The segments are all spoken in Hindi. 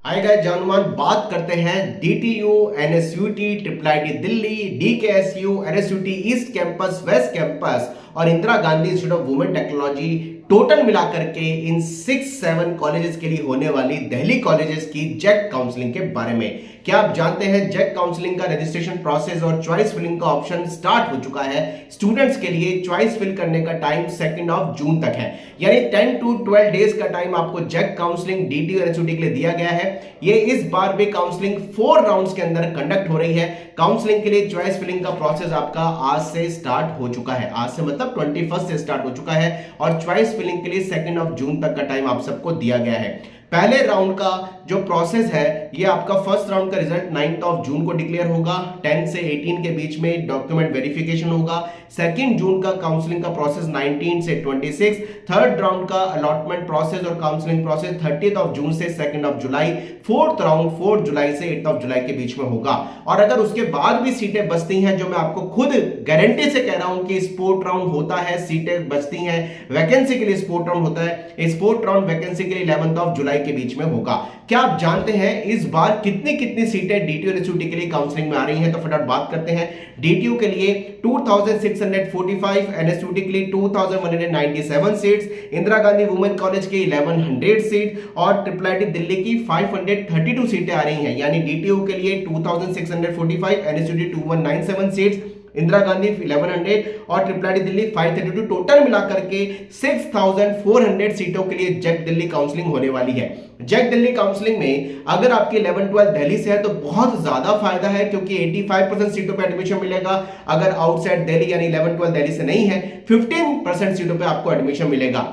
हाय गाइस, जानमान बात करते हैं DTU, NSUT, triple IT Delhi, DKSU, NSUT east campus, west campus और Indira Gandhi institute of women technology total मिलाकर के इन 6-7 कॉलेजेस के लिए होने वाली दिल्ली कॉलेजेस की जैक काउंसलिंग के बारे में। क्या आप जानते हैं जैक काउंसलिंग का रजिस्ट्रेशन प्रोसेस और चॉइस फिलिंग का ऑप्शन स्टार्ट हो चुका है। स्टूडेंट्स के लिए चॉइस फिल करने का टाइम 2 जून तक है, यानी 10 to 12 डेज का टाइम आपको जैक काउंसलिंग डीटीयू एनएसयूटी के लिए दिया गया है। ये इस बार भी काउंसलिंग 4 राउंड्स के अंदर कंडक्ट हो रही है। काउंसलिंग के लिए चॉइस फिलिंग का प्रोसेस आपका आज से स्टार्ट हो चुका है, आज से मतलब 21 से स्टार्ट हो चुका है और चॉइस फिलिंग के लिए 2 जून तक का टाइम आप सबको दिया गया है। पहले राउंड का जो प्रोसेस है, ये आपका फर्स्ट राउंड का रिजल्ट 9 जून को डिक्लेयर होगा। 10 से 18 के बीच में डॉक्यूमेंट वेरिफिकेशन होगा। 2 जून का काउंसलिंग का प्रोसेस 19 से 26। थर्ड राउंड का अलॉटमेंट प्रोसेस और काउंसलिंग प्रोसेस 30 जून से 2 जुलाई। फोर्थ राउंड 4 जुलाई से 8 जुलाई के बीच में होगा। और अगर उसके बाद भी सीटें बचती हैं, जो मैं आपको खुद गारंटी से कह रहा हूं कि स्पोर्ट राउंड होता है, सीटें बचती हैं, वैकेंसी के लिए स्पोर्ट राउंड होता है। स्पोर्ट राउंड वैकेंसी के लिए 11 जुलाई के बीच में होगा। क्या आप जानते हैं इस बार कितनी कितनी सीटें डीटीयू एनएसयूटी के लिए काउंसलिंग में आ रही हैं? तो फटाफट बात करते हैं। डीटीयू के लिए 2645, एनएसयूटी के लिए 2197 seats, Indira Gandhi women college के 1100 सीट और ट्रिपल आईटी दिल्ली की 532 सीटें आ रही हैं। यानी डीटीयू के लिए 2645, एनएसयूटी 2197 सीट्स, इंदिरा गांधी 1100 और ट्रिपल आईटी दिल्ली 532, टोटल मिलाकर के 6400 सीटों के लिए जैक दिल्ली काउंसलिंग होने वाली है। जैक दिल्ली काउंसलिंग में अगर आपकी 11-12 दिल्ली से है तो बहुत ज्यादा फायदा है, क्योंकि 85% सीटों पे एडमिशन मिलेगा। अगर आउटसाइड दिल्ली यानी 11-12 दिल्ली से नहीं है, 15% सीटों पे आपको एडमिशन मिलेगा।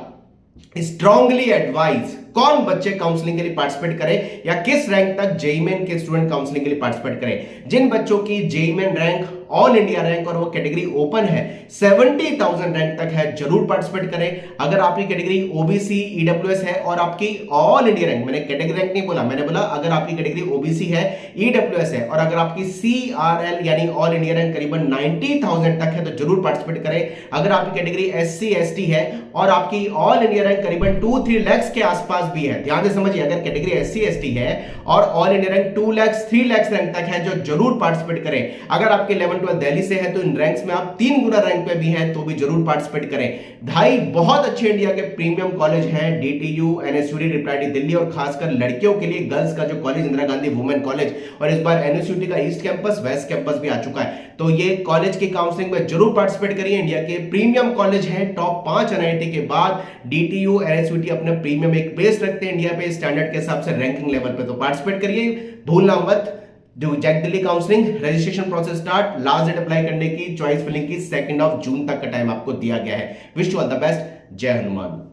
स्ट्रांगली एडवाइज कौन बच्चे काउंसलिंग के लिए पार्टिसिपेट करें या किस रैंक तक जेईई मेन के स्टूडेंट काउंसलिंग के लिए पार्टिसिपेट करें। जिन बच्चों की JEE main rank all India rank और वो कैटेगरी ओपन है 70,000 रैंक तक है, जरूर पार्टिसिपेट करें। अगर आपकी कैटेगरी ओबीसी ईडब्ल्यूएस है और आपकी ऑल इंडिया रैंक, मैंने कैटेगरी रैंक नहीं बोला, मैंने बोला अगर आपकी कैटेगरी ओबीसी है, ईडब्ल्यूएस है और अगर आपकी सीआरएल यानी ऑल इंडिया रैंक करीबन 90,000 तक है तो जरूर पार्टिसिपेट करें। अगर आपकी कैटेगरी एससी एसटी है और आपकी ऑल इंडिया रैंक करीबन 2-3 लाख के आसपास भी है, ध्यान से समझिए, अगर कैटेगरी एससी एसटी है और all India rank 2 lakh 3 lakh rank तक है, जो जरूर पार्टिसिपेट करें। अगर आपके 11-12 दिल्ली से है तो इन रैंक्स में आप 3 गुना रैंक पे भी हैं तो भी जरूर पार्टिसिपेट करें। 2.5 बहुत अच्छे इंडिया के प्रीमियम कॉलेज हैं, DTU, NSUT, triple IT Delhi और खासकर लड़कियों के लिए गर्ल्स का जो college Indira Gandhi women college, और इस बार एनएसयूटी का ईस्ट कैंपस, वेस्ट कैंपस भी आ चुका है। तो ये कॉलेज की काउंसलिंग में जरूर पार्टिसिपेट करिए। इंडिया के प्रीमियम कॉलेज हैं, टॉप 5 एनआईटी के बाद डीटीयू, एनएसयूटी अपने प्रीमियम एक बेस रखते हैं इंडिया पे स्टैंडर्ड के हिसाब से रैंकिंग लेवल पे, तो पार्टिसिपेट करिए, भूलना मत। जो JAC Delhi counselling registration process start, last date apply करने की चॉइस फिलिंग की 2 जून तक का टाइम आपको दिया गया है। Wish you all the best. जय हनुमान।